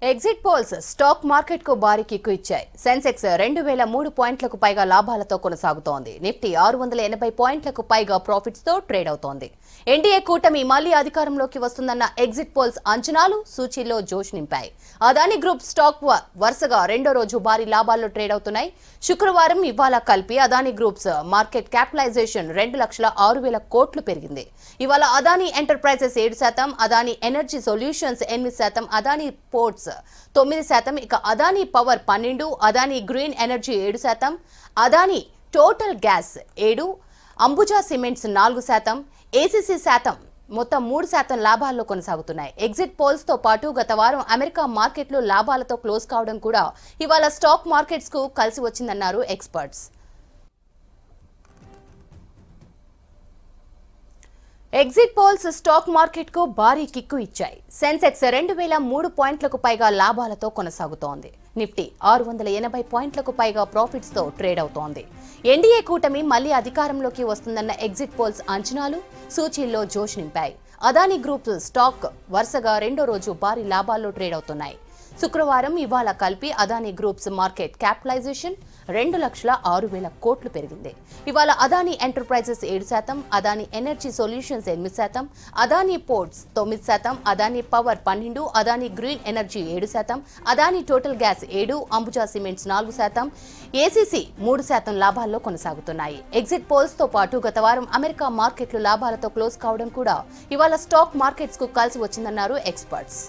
Exit polls stock market కు భారీ kick ఇచ్చాయి. సెన్సెక్స్ 2003 పాయింట్లకు పైగా లాభాలతో కొనసాగుతోంది. నిఫ్టీ 680 పాయింట్లకు పైగా ప్రాఫిట్స్ తో ట్రేడ్ అవుతోంది. ఎన్డీఏ కూటమి మళ్లీ అధికారంలోకి వస్తుందన్న ఎగ్జిట్ పోల్స్ అంచనాలు సూచీలో జోష్ నింపాయి. అదానీ గ్రూప్ స్టాక్ వరుసగా రెండో రోజు భారీ లాభాల్లో ట్రేడ్ అవుతున్నాయి. శుక్రవారం ఇవాళ కలిపి అదానీ గ్రూప్స్ మార్కెట్ క్యాపిటలైజేషన్ 2,06,000 కోట్లు పెరిగింది. ఇవాళ Adani enterprises 7%, Adani energy solutions 8%, Adani ports 9%, ఇక Adani power 12%, Adani green energy 7%, Adani total gas 7%, Ambuja cements 4%, ACC శాతం మొత్తం 3% లాభాల్లో కొనసాగుతున్నాయి. ఎగ్జిట్ పోల్స్ తో పాటు గత వారం అమెరికా మార్కెట్లు లాభాలతో క్లోజ్ కావడం కూడా ఇవాళ స్టాక్ మార్కెట్స్ కు కలిసి వచ్చిందన్నారు experts. Exit polls stock market కు భారీ కిక్కు ఇచ్చాయి. సెన్సెక్స్ 2003 పాయింట్లకు పైగా లాభాలతో కొనసాగుతోంది. నిఫ్టీ 680 పాయింట్లకు పైగా ప్రాఫిట్స్ తో ట్రేడ్ అవుతోంది. ఎన్డీఏ కూటమి మళ్లీ అధికారంలోకి వస్తుందన్న ఎగ్జిట్ పోల్స్ అంచనాలు సూచీల్లో జోష్ నింపాయి. అదానీ గ్రూప్ స్టాక్ వరుసగా రెండో రోజు భారీ లాభాల్లో ట్రేడ్ అవుతున్నాయి. శుక్రవారం ఇవాళ కలిపి అదానీ గ్రూప్స్ మార్కెట్ క్యాపిటలైజేషన్ 2,06,000 కోట్లు పెరిగింది. ఇవాళ Adani enterprises 7%, Adani energy solutions 8%, Adani ports 9%, Adani power 12%, Adani green energy 7%, Adani total gas 7%, Ambuja cements 4%, ACC 3% లాభాల్లో కొనసాగుతున్నాయి. ఎగ్జిట్ పోల్స్ తో పాటు గత వారం అమెరికా మార్కెట్లు లాభాలతో క్లోజ్ కావడం కూడా ఇవాళ స్టాక్ మార్కెట్స్ కు కలిసి వచ్చిందన్నారు ఎక్స్పర్ట్స్.